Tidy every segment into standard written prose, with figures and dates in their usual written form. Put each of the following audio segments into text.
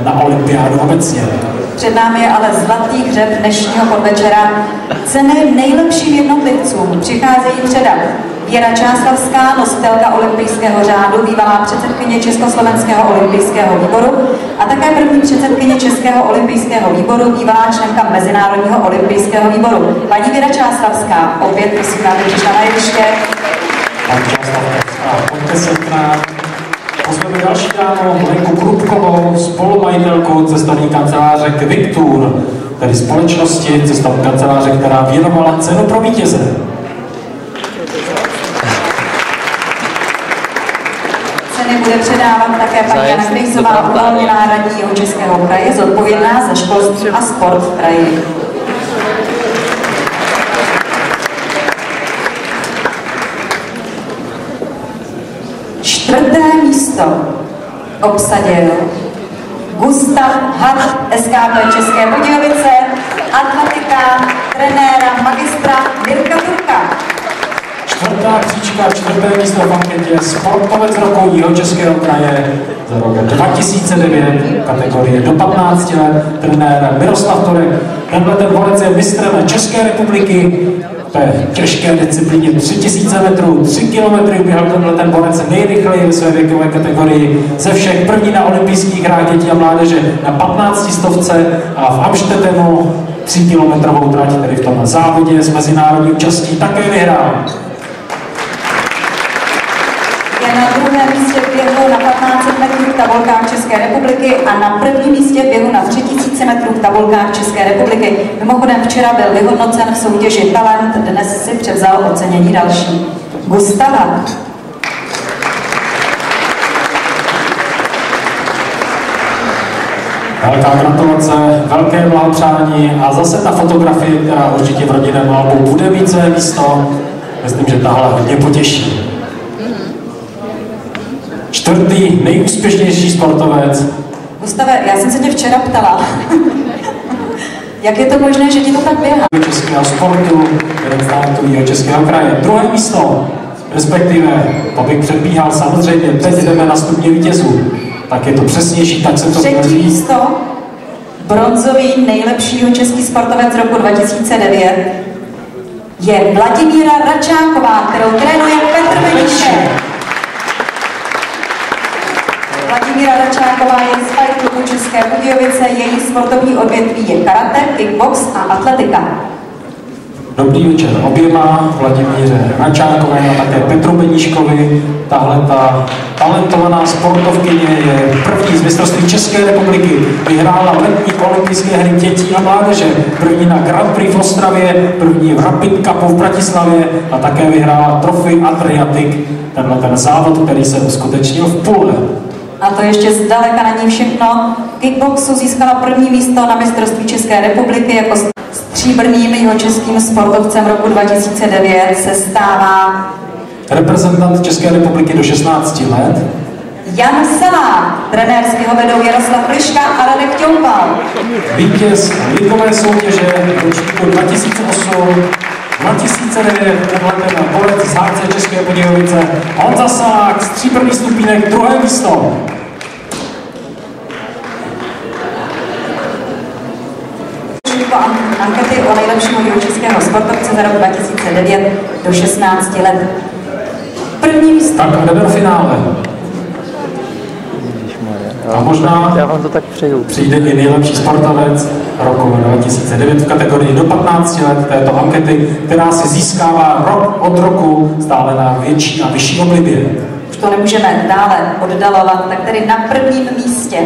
na olympiádu obecně. Před námi je ale zlatý hřeb dnešního podvečera. Ceny nejlepším jednotlivcům přicházejí předat Věra Čáslavská, nositelka olympijského řádu, bývalá předsedkyně Československého olympijského výboru a také první předsedkyně Českého olympijského výboru, bývalá členka Mezinárodního olympijského výboru. Paní Věra Čáslavská, opět prosím, aby přišla na jeviště. Paní Čáslavská, pojďte se k nám. Pozveme další dámu, Lenku Krupkovou, spolumajitelkou cestovní kanceláře Quick-Tour, tedy společnosti cestovní kanceláře, která věnovala cenu pro vítěze. Ceny bude předávat také paní Jana Krejsová, uvolněná radní Jihočeského kraje, zodpovědná za školství a sport v kraji. Čtvrté místo obsadil Gustav Hart, SKP České Budějovice, atletika, trenéra, magistra Mirka Turka. Čtvrtá příčka, čtvrté místo v anketě sportovec roku Jihočeského kraje za rok 2009, kategorie do 15 let, trenér Miroslav Turek. Tenhle ten borec je mistrem České republiky v těžké disciplíně 3000 metrů, 3 kilometry uběhl tenhle ten borec nejrychleji ve své věkové kategorii ze všech, první na olympijských hrách dětí a mládeže na 15 stovce a v Amstettenu 3 kilometrovou trať, tedy v tom závodě s mezinárodní účastí také vyhrál. Je na druhém místě v běhu na 1500 metrů v tabulkách České republiky a na prvním místě v běhu na 3000 metrů v tabulkách České republiky. Mimochodem včera byl vyhodnocen v soutěži Talent, dnes si převzal ocenění další. Gustava. Velká gratulace, velké blahopřání a zase ta fotografie, která určitě v rodinném albu bude mít své místo. Myslím, že tahle hodně potěší. Čtvrtý nejúspěšnější sportovec. Gustave, já jsem se tě včera ptala, jak je to možné, že ti to tak běhá? Českého sportu, jeden států Jihočeského kraje. Druhé místo, respektive, to bych předbíhal samozřejmě, teď jdeme na stupně vítězů. Tak je to přesnější, tak se to třetí místo, bronzový nejlepšího český sportovec roku 2009 je Vladimíra Račáková, kterou trénuje Petr Beníšek. Vladimíra Račáková je z Fight Clubu České Budějovice, její sportovní odvětví je karate, kickbox a atletika. Dobrý večer oběma, Vladimíře Račákové a také Petru Beníškovi. Tahle ta talentovaná sportovkyně je první z mistrovství České republiky. Vyhrála letní olympijské hry dětí a mládeže. První na Grand Prix v Ostravě, první v Rapid Cupu v Bratislavě a také vyhrála Trophy Adriatic. Tenhle ten závod, který se uskutečnil v Pule. A to ještě zdaleka není všechno. V kickboxu získala první místo na mistrovství České republiky jako stříbrným jihočeským sportovcem roku 2009 se stává reprezentant České republiky do 16 let. Jan Salák, trenérského vedou Jaroslav Liška a Radek Těupal. Vítěz ligové soutěže ročníku 2008, 2009, tenhle ten borec z HC České Budějovice, Honza Salák, stříbrný stupínek, druhé místo. Ankety o nejlepšího jihočeského sportovce za rok 2009 do 16 let. První místo. Tak a jdeme do finále. A možná já vám to tak přeju. Přijde i nejlepší sportovec roku 2009 v kategorii do 15 let této ankety, která si získává rok od roku stále na větší a vyšší oblibě. Už to nemůžeme dále oddalovat, tak tedy na prvním místě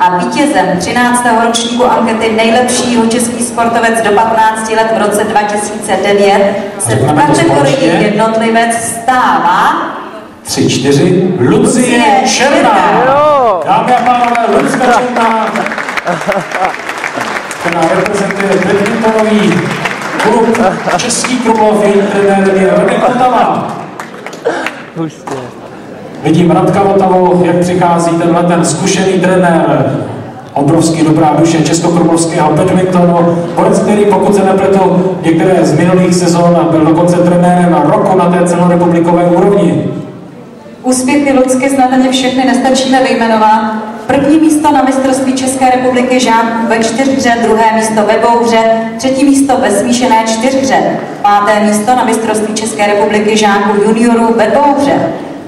a vítězem 13. ročníku ankety nejlepšího český sportovec do 15 let v roce 2009 se v kategorii jednotlivec stává 3-4 Lucie Černá. Dámy a pánové, Lucie Černá, která reprezentuje badmintonový klub Český Krumlov, její trenér je Radek Votava. Vidím Radka Votavu, jak přichází tenhle ten zkušený trenér, obrovský dobrá duše českokrumlovského badmintonu, borec, který, pokud se nepletu, některé z minulých sezón byl dokonce trenérem roku na té celorepublikové úrovni. Úspěchy Lucky snadně všechny nestačíme vyjmenovat. První místo na mistrovství České republiky žáků ve 4hře, druhé místo ve 2hře, třetí místo ve smíšené 4hře, páté místo na mistrovství České republiky žáků juniorů ve 2hře,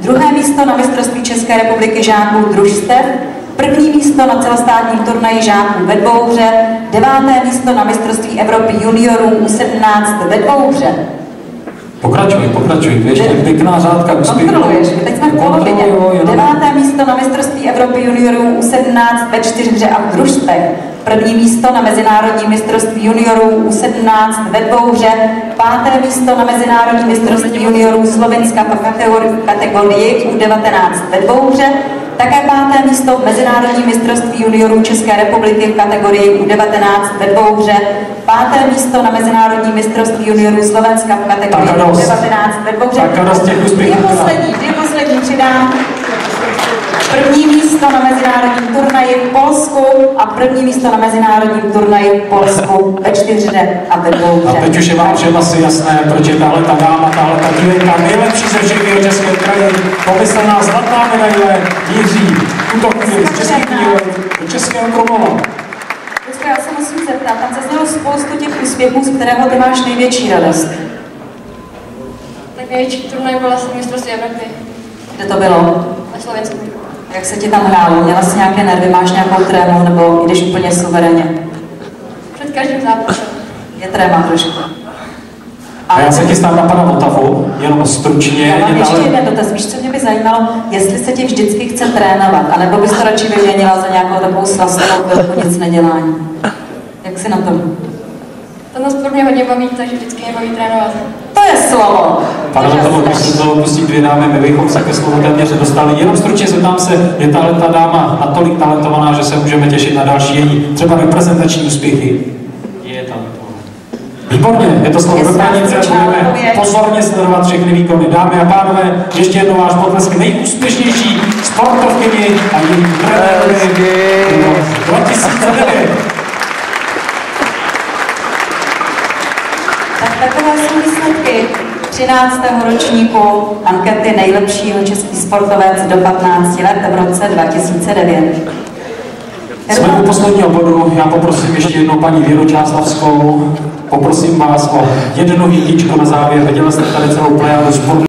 druhé místo na mistrovství České republiky žáků družstev, první místo na celostátním turnaji žáků ve 2hře, deváté místo na mistrovství Evropy juniorů U17 ve 2hře. Pokračuj, ještě pěkná řádka úspěchů. Kontroluješ, teď jsme v polovině. Deváté místo na mistrovství Evropy juniorů U17 ve 4hře a v družstvech. První místo na mezinárodní mistrovství juniorů U17 ve 2hře. Páté místo na mezinárodní mistrovství juniorů Slovenska v kategorii U19 ve 2hře. Také páté místo v mezinárodním mistrovství juniorů České republiky v kategorii U19 ve 2hře. Páté místo na mezinárodním mistrovství juniorů Slovenska v kategorii U19 ve 2hře. Dvě poslední přidám. První místo na mezinárodním turnaji v Polsku a první místo na mezinárodním turnaji v Polsku ve 4hře a ve 2hře. A teď už je vám všem asi jasné, proč je tahle ta dáma, tahle ta dívenka nejlepší ze všech Jihočeského kraje, pomyslná zlatá medaile míří tuto chvíli z Českých Budějovic do Českého Krumlova. Já se musím zeptat, tam zaznělo spoustu těch úspěchů, z kterého ty máš největší radost. Tak největší turnaj byla mistrovství Evropy. Kde to bylo? Na Slovensku. Jak se ti tam hrálo? Měla jsi nějaké nervy, máš nějakou trému, nebo jdeš úplně suverénně? Před každým zápasem. Je tréma trošku. A já se chystám na pana Votavu, jenom stručně. Já mám ještě jeden dotaz. Víš, co mě by zajímalo, jestli se ti vždycky chce trénovat, anebo bys to radši vyměnila za nějakou takovou slastovou chvilku nic nedělání. Jak si na tom? Ten sport mě hodně baví, takže vždycky mě baví trénovat. To je slovo! Pane Votavu, když se to pustí dvě dámy, my bychom se ke slovu téměř nedostali. Jenom stručně zeptám se, je tahle ta dáma natolik talentovaná, že se můžeme těšit na další její třeba reprezentační úspěchy? Je tam. Výborně, je to slovo do pranice, budeme pozorně sledovat všechny výkony. Dámy a pánové, ještě jednou váš potlesk nejúspěšnější sportovkyni a její trenérovi 2009. Tak takové jsou výsledky 13. ročníku ankety nejlepšího český sportovec do 15 let v roce 2009. Jsme u posledního bodu, já poprosím ještě jednou paní Věru Čáslavskou, poprosím vás o jedno hýtičko na závěr, viděli jste tady celou plejádu sportu.